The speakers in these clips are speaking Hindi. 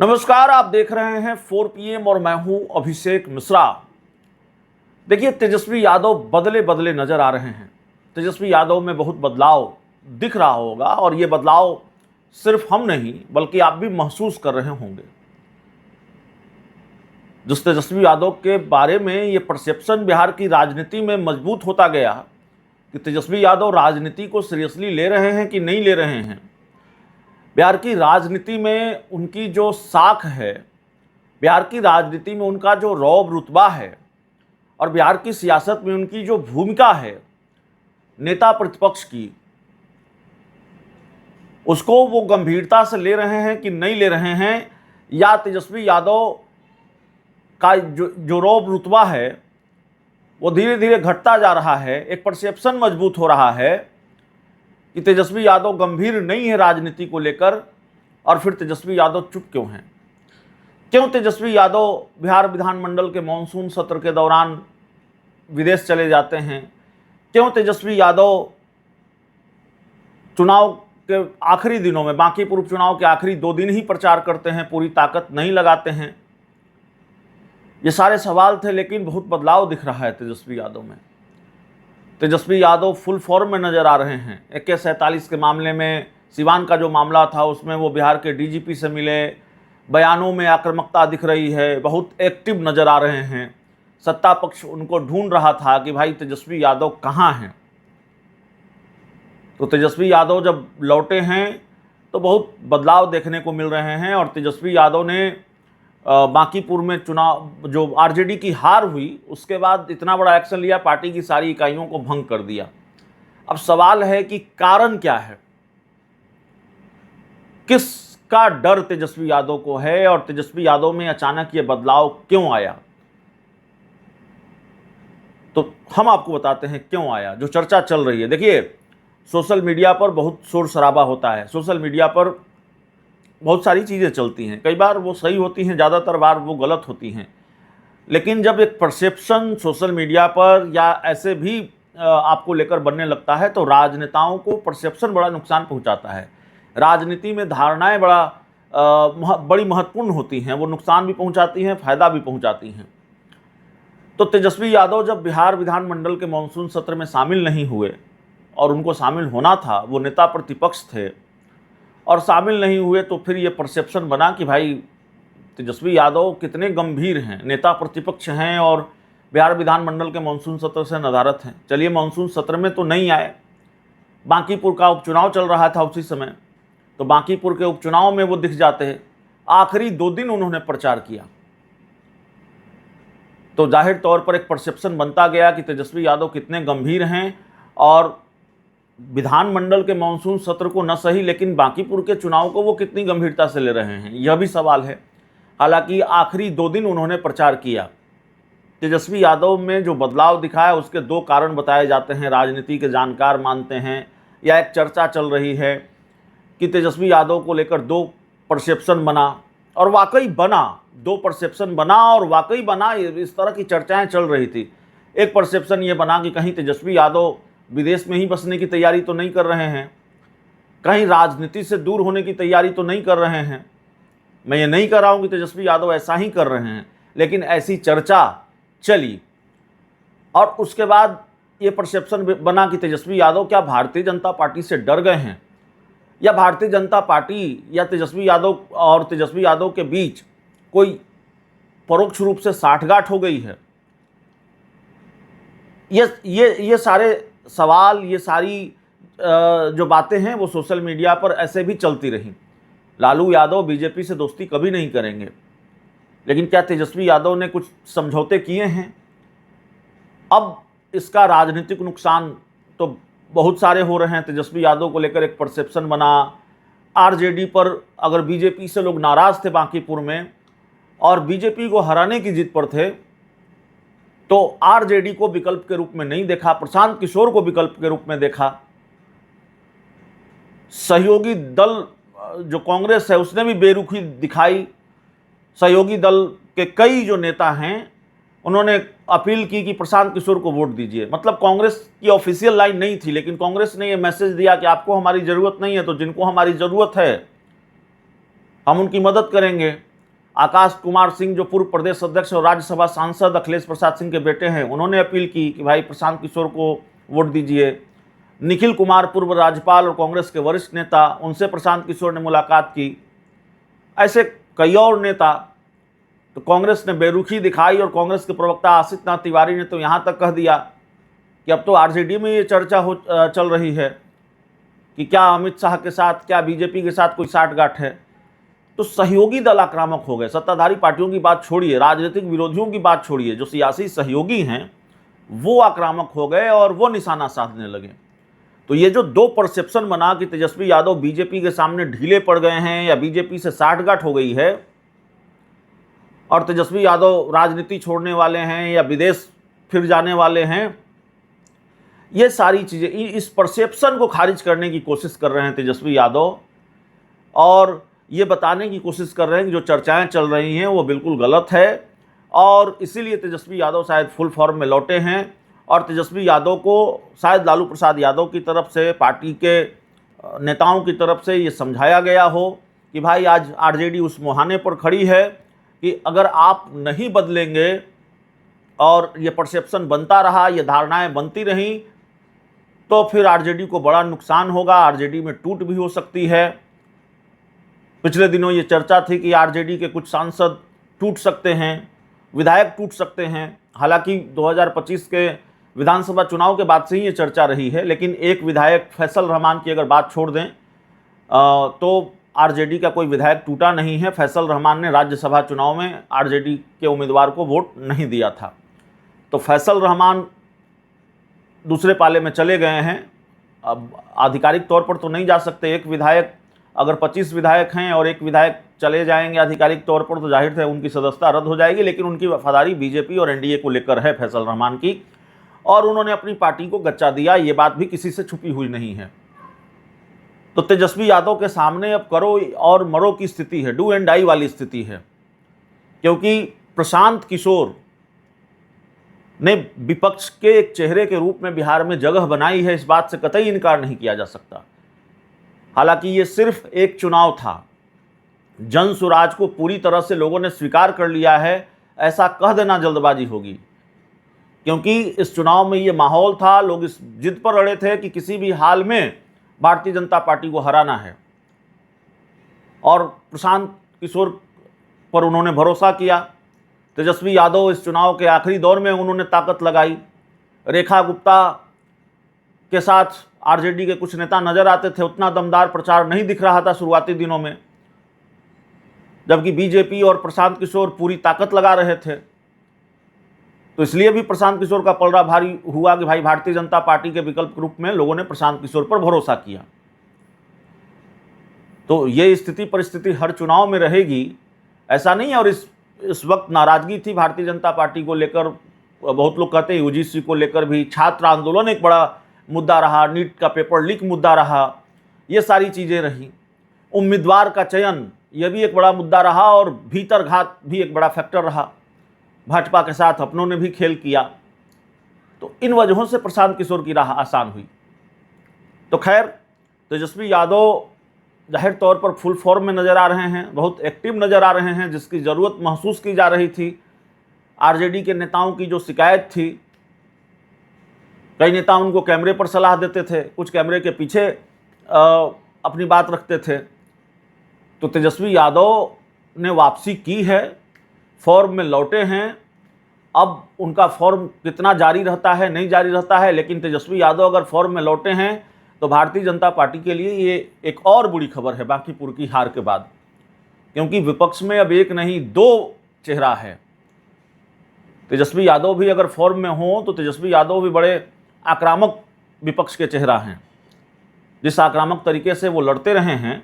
नमस्कार, आप देख रहे हैं 4 PM और मैं हूं अभिषेक मिश्रा। देखिए, तेजस्वी यादव बदले बदले नजर आ रहे हैं। तेजस्वी यादव में बहुत बदलाव दिख रहा होगा और ये बदलाव सिर्फ हम नहीं बल्कि आप भी महसूस कर रहे होंगे। जिस तेजस्वी यादव के बारे में ये परसेप्शन बिहार की राजनीति में मजबूत होता गया कि तेजस्वी यादव राजनीति को सीरियसली ले रहे हैं कि नहीं ले रहे हैं। बिहार की राजनीति में उनकी जो साख है, बिहार की राजनीति में उनका जो रौब रुतबा है और बिहार की सियासत में उनकी जो भूमिका है नेता प्रतिपक्ष की, उसको वो गंभीरता से ले रहे हैं कि नहीं ले रहे हैं, या तेजस्वी यादव का जो रौब रुतबा है वो धीरे धीरे घटता जा रहा है। एक परसेप्शन मजबूत हो रहा है कि तेजस्वी यादव गंभीर नहीं है राजनीति को लेकर। और फिर तेजस्वी यादव चुप क्यों हैं? क्यों तेजस्वी यादव बिहार विधानमंडल के मॉनसून सत्र के दौरान विदेश चले जाते हैं? क्यों तेजस्वी यादव चुनाव के आखिरी दिनों में, बांकीपुर उपचुनाव के आखिरी 2 दिन ही प्रचार करते हैं, पूरी ताकत नहीं लगाते हैं? ये सारे सवाल थे, लेकिन बहुत बदलाव दिख रहा है तेजस्वी यादव में। तेजस्वी यादव फुल फॉर्म में नजर आ रहे हैं। AK-47 के मामले में, सिवान का जो मामला था उसमें वो बिहार के DGP से मिले, बयानों में आक्रामकता दिख रही है, बहुत एक्टिव नजर आ रहे हैं। सत्ता पक्ष उनको ढूंढ रहा था कि भाई तेजस्वी यादव कहाँ हैं। तो तेजस्वी यादव जब लौटे हैं तो बहुत बदलाव देखने को मिल रहे हैं। और तेजस्वी यादव ने बांकीपुर में चुनाव, जो RJD की हार हुई, उसके बाद इतना बड़ा एक्शन लिया, पार्टी की सारी इकाइयों को भंग कर दिया। अब सवाल है कि कारण क्या है, किसका डर तेजस्वी यादव को है और तेजस्वी यादव में अचानक ये बदलाव क्यों आया? तो हम आपको बताते हैं क्यों आया। जो चर्चा चल रही है, देखिए सोशल मीडिया पर बहुत शोर शराबा होता है। सोशल मीडिया पर बहुत सारी चीज़ें चलती हैं, कई बार वो सही होती हैं, ज़्यादातर बार वो गलत होती हैं। लेकिन जब एक परसेप्शन सोशल मीडिया पर या ऐसे भी आपको लेकर बनने लगता है तो राजनेताओं को परसेप्शन बड़ा नुकसान पहुंचाता है। राजनीति में धारणाएं बड़ी महत्वपूर्ण होती हैं, वो नुकसान भी पहुंचाती हैं, फायदा भी पहुंचाती हैं। तो तेजस्वी यादव जब बिहार विधानमंडल के मानसून सत्र में शामिल नहीं हुए, और उनको शामिल होना था, वो नेता प्रतिपक्ष थे और शामिल नहीं हुए, तो फिर ये परसेप्शन बना कि भाई तेजस्वी यादव कितने गंभीर हैं, नेता प्रतिपक्ष हैं और बिहार विधानमंडल के मानसून सत्र से नदारत हैं। चलिए, मानसून सत्र में तो नहीं आए, बांकीपुर का उपचुनाव चल रहा था उसी समय, तो बांकीपुर के उपचुनाव में वो दिख जाते हैं। आखिरी 2 दिन उन्होंने प्रचार किया, तो जाहिर तौर पर एक परसेप्शन बनता गया कि तेजस्वी यादव कितने गंभीर हैं और विधानमंडल के मानसून सत्र को न सही, लेकिन बांकीपुर के चुनाव को वो कितनी गंभीरता से ले रहे हैं, यह भी सवाल है। हालांकि आखिरी 2 दिन उन्होंने प्रचार किया। तेजस्वी यादव में जो बदलाव दिखाया उसके 2 कारण बताए जाते हैं, राजनीति के जानकार मानते हैं, या एक चर्चा चल रही है कि तेजस्वी यादव को लेकर 2 परसेप्शन बना, और वाकई बना, 2 परसेप्शन बना और वाकई बना। इस तरह की चर्चाएं चल रही थी। एक परसेप्शन ये बना कि कहीं तेजस्वी यादव विदेश में ही बसने की तैयारी तो नहीं कर रहे हैं, कहीं राजनीति से दूर होने की तैयारी तो नहीं कर रहे हैं। मैं ये नहीं कह रहा हूं कि तेजस्वी यादव ऐसा ही कर रहे हैं, लेकिन ऐसी चर्चा चली। और उसके बाद ये परसेप्शन बना कि तेजस्वी यादव क्या भारतीय जनता पार्टी से डर गए हैं, या भारतीय जनता पार्टी या तेजस्वी यादव और तेजस्वी यादव के बीच कोई परोक्ष रूप से साठगांठ हो गई है। ये सारे सवाल, ये सारी जो बातें हैं वो सोशल मीडिया पर ऐसे भी चलती रहीं। लालू यादव बीजेपी से दोस्ती कभी नहीं करेंगे, लेकिन क्या तेजस्वी यादव ने कुछ समझौते किए हैं? अब इसका राजनीतिक नुकसान तो बहुत सारे हो रहे हैं। तेजस्वी यादव को लेकर एक परसेप्शन बना। RJD पर अगर बीजेपी से लोग नाराज थे बांकीपुर में और बीजेपी को हराने की जिद पर थे, तो RJD को विकल्प के रूप में नहीं देखा, प्रशांत किशोर को विकल्प के रूप में देखा। सहयोगी दल जो कांग्रेस है उसने भी बेरुखी दिखाई। सहयोगी दल के कई जो नेता हैं उन्होंने अपील की कि प्रशांत किशोर को वोट दीजिए। मतलब कांग्रेस की ऑफिशियल लाइन नहीं थी, लेकिन कांग्रेस ने ये मैसेज दिया कि आपको हमारी ज़रूरत नहीं है, तो जिनको हमारी ज़रूरत है हम उनकी मदद करेंगे। आकाश कुमार सिंह जो पूर्व प्रदेश अध्यक्ष और राज्यसभा सांसद अखिलेश प्रसाद सिंह के बेटे हैं, उन्होंने अपील की कि भाई प्रशांत किशोर को वोट दीजिए। निखिल कुमार पूर्व राज्यपाल और कांग्रेस के वरिष्ठ नेता, उनसे प्रशांत किशोर ने मुलाकात की। ऐसे कई और नेता। तो कांग्रेस ने बेरुखी दिखाई और कांग्रेस के प्रवक्ता आशीष नाथ तिवारी ने तो यहाँ तक कह दिया कि अब तो आरजेडी में ये चर्चा चल रही है कि क्या अमित शाह के साथ, क्या बीजेपी के साथ कोई साठगांठ है। तो सहयोगी दल आक्रामक हो गए। सत्ताधारी पार्टियों की बात छोड़िए, राजनीतिक विरोधियों की बात छोड़िए, जो सियासी सहयोगी हैं वो आक्रामक हो गए और वो निशाना साधने लगे। तो ये जो दो परसेप्शन बना कि तेजस्वी यादव बीजेपी के सामने ढीले पड़ गए हैं या बीजेपी से साठगांठ हो गई है और तेजस्वी यादव राजनीति छोड़ने वाले हैं या विदेश फिर जाने वाले हैं, ये सारी चीज़ें, इस परसेप्शन को खारिज करने की कोशिश कर रहे हैं तेजस्वी यादव और ये बताने की कोशिश कर रहे हैं कि जो चर्चाएं चल रही हैं वो बिल्कुल गलत है। और इसीलिए तेजस्वी यादव शायद फुल फॉर्म में लौटे हैं और तेजस्वी यादव को शायद लालू प्रसाद यादव की तरफ से, पार्टी के नेताओं की तरफ से ये समझाया गया हो कि भाई आज आरजेडी उस मुहाने पर खड़ी है कि अगर आप नहीं बदलेंगे और ये परसेप्शन बनता रहा, ये धारणाएं बनती रहीं, तो फिर आरजेडी को बड़ा नुकसान होगा, आरजेडी में टूट भी हो सकती है। पिछले दिनों ये चर्चा थी कि आरजेडी के कुछ सांसद टूट सकते हैं, विधायक टूट सकते हैं। हालांकि 2025 के विधानसभा चुनाव के बाद से ही ये चर्चा रही है, लेकिन एक विधायक फैसल रहमान की अगर बात छोड़ दें तो आरजेडी का कोई विधायक टूटा नहीं है। फैसल रहमान ने राज्यसभा चुनाव में आरजेडी के उम्मीदवार को वोट नहीं दिया था। तो फैसल रहमान दूसरे पाले में चले गए हैं। अब आधिकारिक तौर पर तो नहीं जा सकते। एक विधायक, अगर 25 विधायक हैं और एक विधायक चले जाएंगे आधिकारिक तौर पर, तो जाहिर है उनकी सदस्यता रद्द हो जाएगी। लेकिन उनकी वफादारी बीजेपी और एनडीए को लेकर है फैसल रहमान की, और उन्होंने अपनी पार्टी को गच्चा दिया, ये बात भी किसी से छुपी हुई नहीं है। तो तेजस्वी यादव के सामने अब करो और मरो की स्थिति है, डू एंड डाई वाली स्थिति है, क्योंकि प्रशांत किशोर ने विपक्ष के एक चेहरे के रूप में बिहार में जगह बनाई है, इस बात से कतई इनकार नहीं किया जा सकता। हालांकि ये सिर्फ एक चुनाव था, जन सुराज को पूरी तरह से लोगों ने स्वीकार कर लिया है, ऐसा कह देना जल्दबाजी होगी, क्योंकि इस चुनाव में ये माहौल था, लोग इस जिद पर अड़े थे कि किसी भी हाल में भारतीय जनता पार्टी को हराना है, और प्रशांत किशोर पर उन्होंने भरोसा किया। तेजस्वी यादव इस चुनाव के आखिरी दौर में उन्होंने ताकत लगाई। रेखा गुप्ता के साथ आरजेडी के कुछ नेता नजर आते थे, उतना दमदार प्रचार नहीं दिख रहा था शुरुआती दिनों में, जबकि बीजेपी और प्रशांत किशोर पूरी ताकत लगा रहे थे। तो इसलिए भी प्रशांत किशोर का पलड़ा भारी हुआ कि भाई भारतीय जनता पार्टी के विकल्प के रूप में लोगों ने प्रशांत किशोर पर भरोसा किया। तो ये स्थिति परिस्थिति हर चुनाव में रहेगी, ऐसा नहीं है। और इस वक्त नाराजगी थी भारतीय जनता पार्टी को लेकर, बहुत लोग कहते हैं यूजीसी को लेकर भी, छात्र आंदोलन एक बड़ा मुद्दा रहा, नीट का पेपर लीक मुद्दा रहा, ये सारी चीज़ें रही। उम्मीदवार का चयन यह भी एक बड़ा मुद्दा रहा, और भीतर घात भी एक बड़ा फैक्टर रहा। भाजपा के साथ अपनों ने भी खेल किया। तो इन वजहों से प्रशांत किशोर की राह आसान हुई। तो खैर, तेजस्वी यादव जाहिर तौर पर फुल फॉर्म में नज़र आ रहे हैं, बहुत एक्टिव नज़र आ रहे हैं, जिसकी ज़रूरत महसूस की जा रही थी। आरजेडी के नेताओं की जो शिकायत थी, कई नेता उनको कैमरे पर सलाह देते थे, कुछ कैमरे के पीछे अपनी बात रखते थे। तो तेजस्वी यादव ने वापसी की है, फॉर्म में लौटे हैं। अब उनका फॉर्म कितना जारी रहता है, नहीं जारी रहता है, लेकिन तेजस्वी यादव अगर फॉर्म में लौटे हैं तो भारतीय जनता पार्टी के लिए ये एक और बुरी खबर है बांकीपुर की हार के बाद, क्योंकि विपक्ष में अब एक नहीं दो चेहरा है। तेजस्वी यादव भी अगर फॉर्म में हो तो तेजस्वी यादव भी बड़े आक्रामक विपक्ष के चेहरा हैं। जिस आक्रामक तरीके से वो लड़ते रहे हैं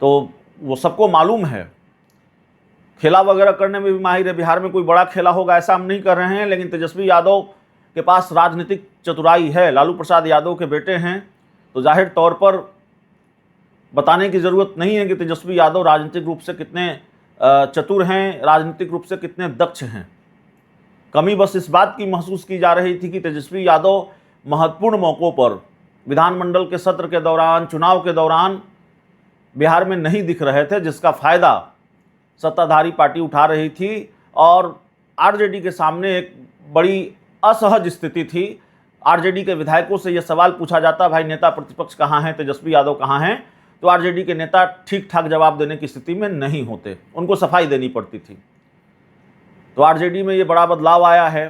तो वो सबको मालूम है। खेला वगैरह करने में भी माहिर है। बिहार में कोई बड़ा खेला होगा ऐसा हम नहीं कर रहे हैं, लेकिन तेजस्वी यादव के पास राजनीतिक चतुराई है। लालू प्रसाद यादव के बेटे हैं, तो जाहिर तौर पर बताने की ज़रूरत नहीं है कि तेजस्वी यादव राजनीतिक रूप से कितने चतुर हैं, राजनीतिक रूप से कितने दक्ष हैं। कमी बस इस बात की महसूस की जा रही थी कि तेजस्वी यादव महत्वपूर्ण मौक़ों पर, विधानमंडल के सत्र के दौरान, चुनाव के दौरान बिहार में नहीं दिख रहे थे, जिसका फ़ायदा सत्ताधारी पार्टी उठा रही थी और आरजेडी के सामने एक बड़ी असहज स्थिति थी। आरजेडी के विधायकों से यह सवाल पूछा जाता, भाई नेता प्रतिपक्ष कहाँ हैं, तेजस्वी यादव कहाँ हैं, तो आरजेडी के नेता ठीक ठाक जवाब देने की स्थिति में नहीं होते, उनको सफाई देनी पड़ती थी। तो आरजेडी में ये बड़ा बदलाव आया है।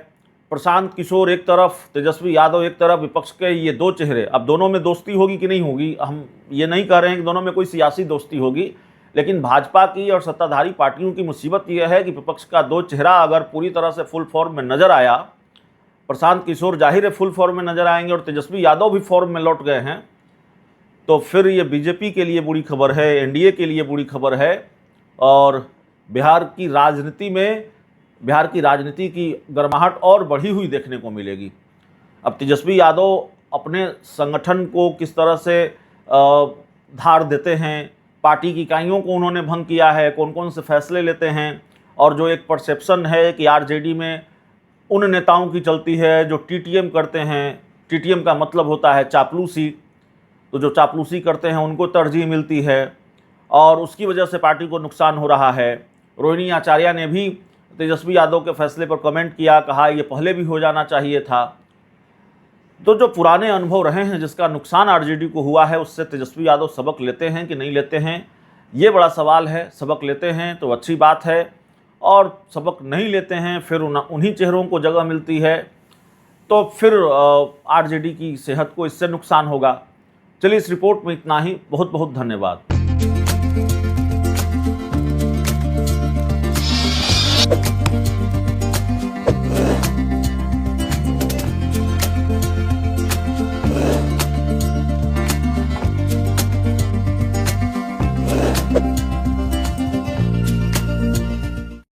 प्रशांत किशोर एक तरफ, तेजस्वी यादव एक तरफ, विपक्ष के ये दो चेहरे। अब दोनों में दोस्ती होगी कि नहीं होगी, हम ये नहीं कह रहे हैं कि दोनों में कोई सियासी दोस्ती होगी, लेकिन भाजपा की और सत्ताधारी पार्टियों की मुसीबत यह है कि विपक्ष का दो चेहरा अगर पूरी तरह से फुल फॉर्म में नजर आया, प्रशांत किशोर जाहिर है फुल फॉर्म में नजर आएंगे और तेजस्वी यादव भी फॉर्म में लौट गए हैं, तो फिर ये बीजेपी के लिए बुरी खबर है, एनडीए के लिए बुरी खबर है। और बिहार की राजनीति की गर्माहट और बढ़ी हुई देखने को मिलेगी। अब तेजस्वी यादव अपने संगठन को किस तरह से धार देते हैं, पार्टी की इकाइयों को उन्होंने भंग किया है, कौन कौन से फैसले लेते हैं, और जो एक परसेप्शन है कि आरजेडी में उन नेताओं की चलती है जो टीटीएम करते हैं, टीटीएम का मतलब होता है चापलूसी, तो जो चापलूसी करते हैं उनको तरजीह मिलती है और उसकी वजह से पार्टी को नुकसान हो रहा है। रोहिणी आचार्य ने भी तेजस्वी यादव के फैसले पर कमेंट किया, कहा ये पहले भी हो जाना चाहिए था। तो जो पुराने अनुभव रहे हैं जिसका नुकसान आरजेडी को हुआ है, उससे तेजस्वी यादव सबक लेते हैं कि नहीं लेते हैं, ये बड़ा सवाल है। सबक लेते हैं तो अच्छी बात है, और सबक नहीं लेते हैं फिर उन्हीं चेहरों को जगह मिलती है, तो फिर आरजेडी की सेहत को इससे नुकसान होगा। चलिए, इस रिपोर्ट में इतना ही। बहुत बहुत धन्यवाद।